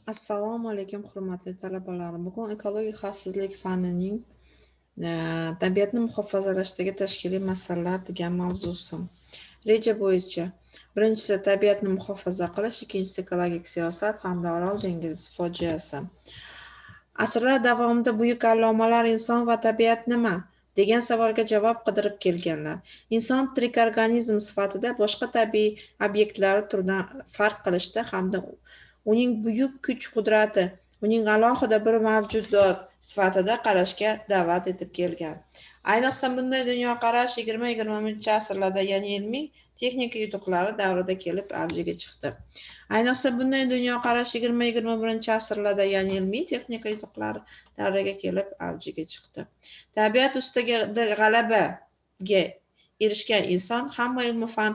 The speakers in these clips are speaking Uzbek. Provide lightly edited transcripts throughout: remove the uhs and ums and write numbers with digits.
Assalomu alaykum, hurmatli talabalar. Bugun ekologik xavfsizlik fanining tabiatni muhofazalashdagi tashkiliy masalalar degan mavzusi. Reja bo'yicha: birinchisi tabiatni muhofaza qilish, ikkinchisi ekologik siyosat hamda Orol dengizi fojiasi. Asrlar davomida buyuk allomalar inson va tabiat nima degan savolga javob qidirib kelganlar. Inson tirik organizm sifatida boshqa tabiiy obyektlar turidan farq qilishda hamda uning buyuk kuch-qudrati uning alohida bir mavjudot sifatida qarashga da'vat etib kelgan. Ayniqsa bunday dunyoqarash 20-21 asrlarda, ya'ni ilmiy texnika yutuqlari davrida kelib avjiga chiqdi. Ayniqsa bunday dunyoqarash 20-21 asrlarda, ya'ni ilmiy texnika yutuqlari davriga kelib avjiga chiqdi. Tabiat ustida g'alabaga erishgan inson hamma ilmu fan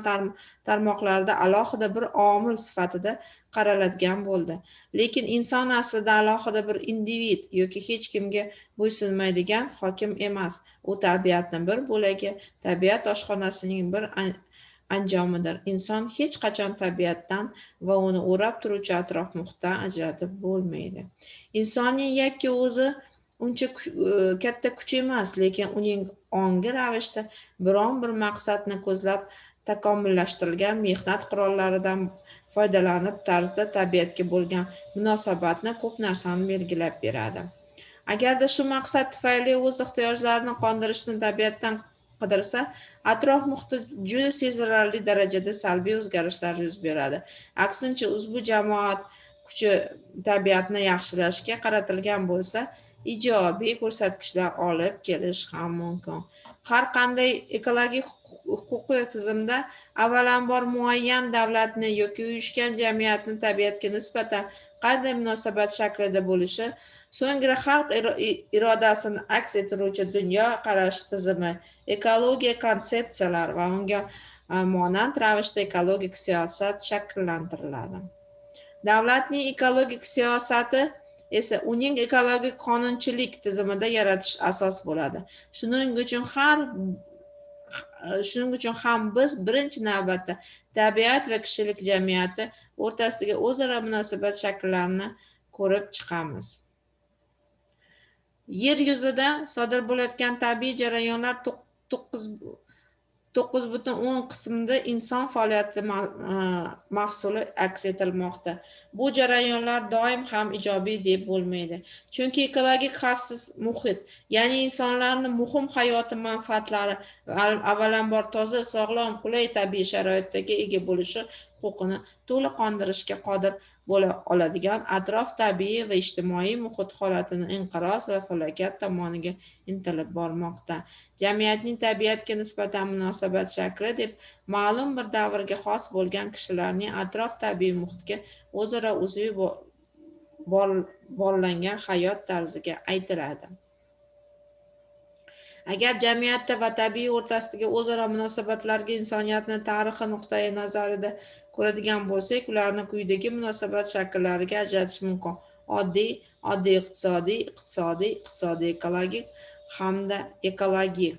tarmoqlarida alohida bir omil sifatida qaraladigan bo'ldi. Lekin inson aslida alohida bir individ yoki hech kimga bo'ysunmaydigan hokim emas. U tabiatning bir bo'lagi, tabiat oshxonasining bir anjomidir. Inson hech qachon tabiatdan va uni o'rab turuvchi atrof muhitdan ajratib bo'lmaydi. Insonning yakka o'zi uncha katta kuch emas, lekin uning ongi ravishda biron bir maqsadni ko'zlab takomillashtirilgan mehnat qurollaridan foydalanib tarzda tabiatga bo'lgan munosabatni ko'p narsani belgilab beradi. Agarda shu maqsad tufayli o'z ehtiyojlarini qondirishni tabiatdan qidirsa, atrof muhitda juda sezilarli darajada salbiy o'zgarishlar yuz beradi. Aksincha, ushbu jamoat kuchi tabiatni yaxshilashga qaratilgan bo'lsa, ijobiy ko'rsatkichlar olib kelish ham mumkin. Har qanday ekologik huquqiy tizimda avvalambor muayyan davlatni yoki uyushgan jamiyatni tabiatga nisbatan qanday munosabat shaklida bo'lishi, so'ngra xalq irodasini aks ettiruvchi dunyoqarash tizimi, ekologiya konsepsiyalari va unga monand ravishda ekologik siyosat shakllantiriladi. Davlatning ekologik siyosati esa uning ekologik qonunchilik tizimida yaratish asos bo'ladi. Shuning uchun ham biz birinchi navbatda tabiat va kishilik jamiyati o'rtasidagi o'zaro munosabat shakllarini ko'rib chiqamiz. Yer yuzida sodir bo'layotgan tabiiy jarayonlar 9,10 qismida inson faoliyati mahsuli aks ettirmoqda. Bu jarayonlar doim ham ijobiy deb bo'lmaydi. Chunki ekologik xavfsiz muhit, ya'ni insonlarning muhim hayoti manfaatlari avvalambor toza, sog'lom, qulay tabiiy sharoitga ega bo'lishi huquqini to'liq qondirishga qodir bo'la oladigan atrof tabiiy va ijtimoiy muhit holatini inqiroz va falokat tomoniga intilib bormoqda. Jamiyatning tabiatga nisbatan munosabat shakli deb ma'lum bir davrga xos bo'lgan kishilarning atrof tabiiy muhitga o'zaro uzviy bog'langan hayot tarziga aytiladi. Agar jamiyatda va tabiiy o'rtasidagi o'zaro munosabatlarga insoniyatni tarixi nuqtai nazarida ko'radigan bo'lsak, ularni quyidagi munosabat shakllariga ajratish mumkin: oddiy, iqtisodiy, ekologik hamda ekologik.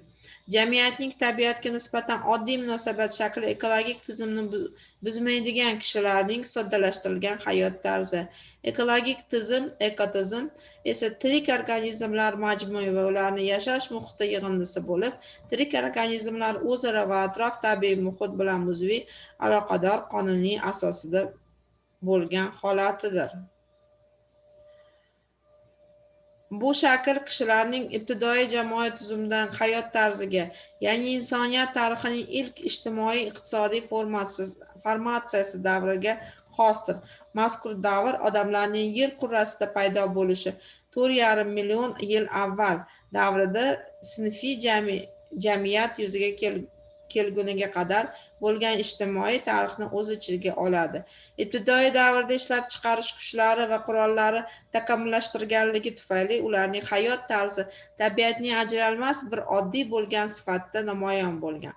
Jamiyatning tabiatga nisbatan oddiy munosabat shakli ekologik tizimni buzmaydigan kishilarning soddalashtirilgan hayot tarzi. Ekologik tizim, ekotizim esa tirik organizmlar majmui va ularni yashash muhiti yig'indisi bo'lib, tirik organizmlar o'zaro va atrof tabiiy muhit bilan uzviy aloqador qonuniy asosida bo'lgan holatidir. Bu shakl kishilarning ibtidoiy jamoat tuzumidan hayot tarziga, ya'ni insoniyat tarixining ilk ijtimoiy-iqtisodiy formatsiyasi davriga xosdir. Mazkur davr odamlarning yer kurrasida paydo bo'lishi 4,5 million yil avval davrida sinfiy jamiyat yuzaga kelguniga qadar bo'lgan ijtimoiy tarixni o'z ichiga oladi. Ibtidoiy davrda ishlab chiqarish kuchlari va qurollari takomillashtirilganligi tufayli ularning hayot tarzi tabiatning ajralmas bir oddiy bo'lgan sifatida namoyon bo'lgan.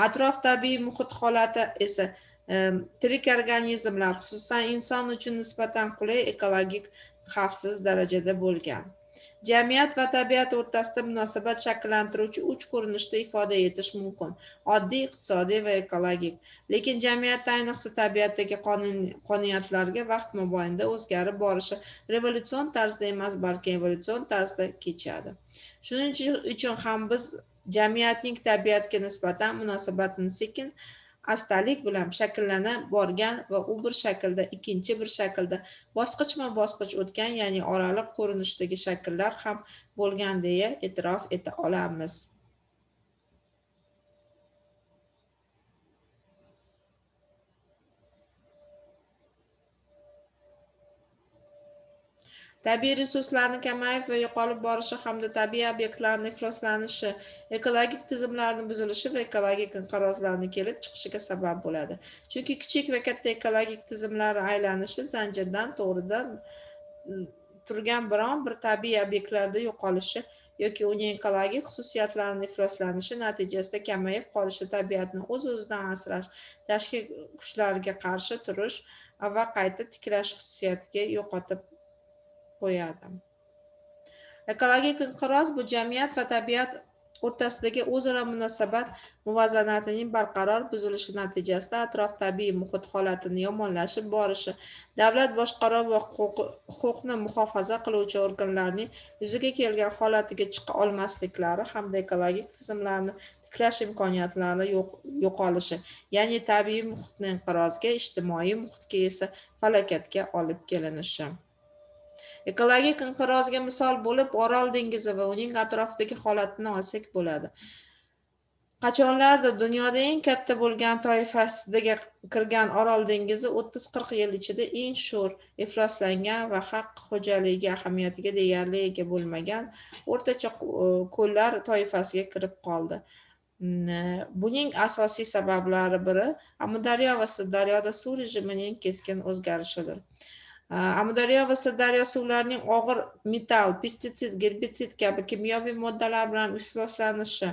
Atrof tabiiy muhit holati esa tirik organizmlar, xususan inson uchun nisbatan qulay, ekologik xavfsiz darajada bo'lgan. Jamiyat va tabiat o'rtasida munosabat shakllantiruvchi uch ko'rinishda ifoda etish mumkin: oddiy, iqtisodiy va ekologik. Lekin jamiyatda, ayniqsa tabiatdagi qonuniyatlarga vaqt mobaynida o'zgarib borishi revolyutsion tarzda emas, balki evolyutsion tarzda kechadi. Shuning uchun ham biz jamiyatning tabiatga nisbatan munosabatini sekin, astalik bilan shakllana borgan va u bir shaklda, ikkinchi bir shaklda, bosqichma-bosqich o'tgan, ya'ni oraliq ko'rinishdagi shakllar ham bo'lgan deya e'tirof eta olamiz. Tabiiy resurslarni kamayib va yo'qolib borishi hamda tabiiy obyektlarning ifloslanishi, ekologik tizimlarning buzilishi va ekologik inqirozlarning kelib chiqishiga sabab bo'ladi. Chunki kichik va katta ekologik tizimlar aylanishi zanjirdan to'g'ridan turgan biron bir tabiiy obyektlarda yo'qolishi yoki uning ekologik xususiyatlarining ifloslanishi natijasida kamayib qolishi tabiatni o'z-o'zidan asrash, tashqi kuchlarga qarshi turish va qayta tiklash xususiyatiga yo'qotib qo'yadi. Ekologik inqiroz bu jamiyat va tabiat o'rtasidagi o'zaro munosabat muvozanatining barqaror buzilishi natijasida atrof tabiiy muhit holatining yomonlashib borishi, davlat boshqaruv va huquqni muhofaza qiluvchi organlarning yuzaga kelgan holatiga chiqa olmasliklari hamda ekologik tizimlarni tiklash imkoniyatlari yo'qolishi, ya'ni tabiiy muhitni inqirozga, ijtimoiy muhitga esa falokatga olib kelinishi. Ekologik inqirozga misol bo'lib Orol dengizi va uning atrofidagi holatini olsak bo'ladi. Qachonlardir dunyoda eng katta bo'lgan toifasiga kirgan Orol dengizi 30-40 yil ichida eng sho'r, ifloslangan va haq xo'jaligi ahamiyatiga deyarli ega bo'lmagan o'rtacha ko'llar toifasiga kirib qoldi. Buning asosiy sabablari biri Amudaryo va Sirdaryoda suv rejimining keskin o'zgarishidir. Amudaryo va Sirdaryo suvlarining og'ir metall, pestitsid, gerbitsid kabi kimyoviy moddalar bilan ifloslanishi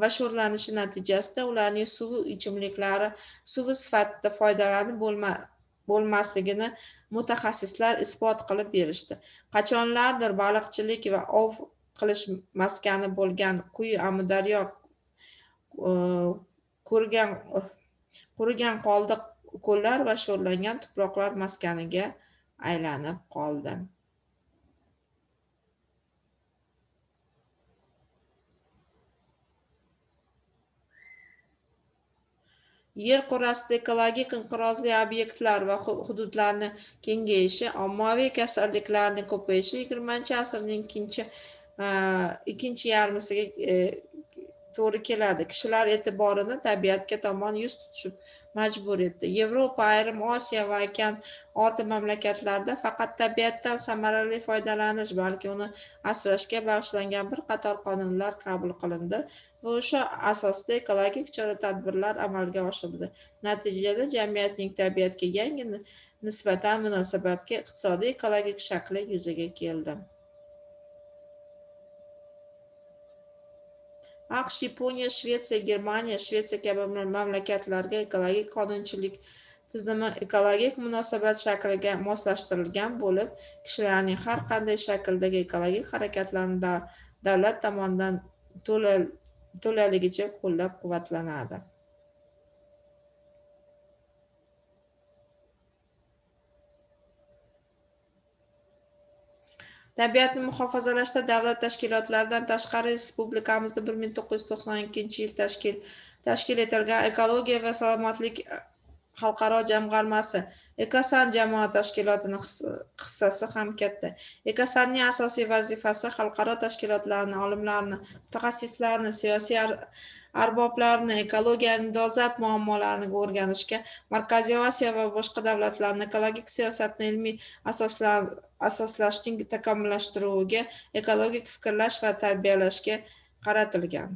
va sho'rlanishi natijasida ularning suv ichimliklari suvi sifatida foydalanib bo'lmasligini mutaxassislar isbot qilib berishdi. Qachonlardir baliqchilik va ov qilish maskani bo'lgan quyi Amudaryo qurigan qoldiq ko'llar va sho'rlangan tuproqlar maskaniga aylanib qoldi. Yer kurasida ekologik inqirozli obyektlar va hududlarning kengayishi, ommaviy kasalliklarning ko'payishi 20-asrning ikkinchi yarmisiga to'g'ri keladi. Kishilar e'tiborini tabiatga tomon yuz tutishib majbur etdi. Yevropa, ayrim Osiyo va okean orti mamlakatlarda faqat tabiatdan samarali foydalanish, balki uni asrashga bag'ishlangan bir qator qonunlar qabul qilindi va o'sha asosda ekologik chora-tadbirlar amalga oshirildi. Natijada jamiyatning tabiatga yangi nisbatan munosabatga iqtisodiy ekologik shakli yuzaga keldi. AQSh, Yaponiya, Shvetsiya, Germaniya, Shvetsiya kabi mamlakatlarga ekologik qonunchilik tizimi ekologik munosabat shakliga moslashtirilgan bo'lib, kishilarning har qanday shakldagi ekologik harakatlarni davlat tomonidan to'laligicha qo'llab-quvvatlanadi. Tabiatni muhofazalashda davlat tashkilotlaridan tashqari respublikamizda 1992-yil tashkil etilgan Ekologiya va salomatlik xalqaro jamg'armasi Ekosan jamoat tashkilotining hissasi ham katta. Ekosanning asosiy vazifasi xalqaro tashkilotlarni, olimlarni, mutaxassislarni, siyosiy arboblarni ekologiyaning dolzarb muammolarini o'rganishga, Markaziy Osiyo va boshqa davlatlarning ekologik siyosatni ilmiy asoslashning takomillashtiruviga, ekologik fikrlash va tarbiyalashga qaratilgan.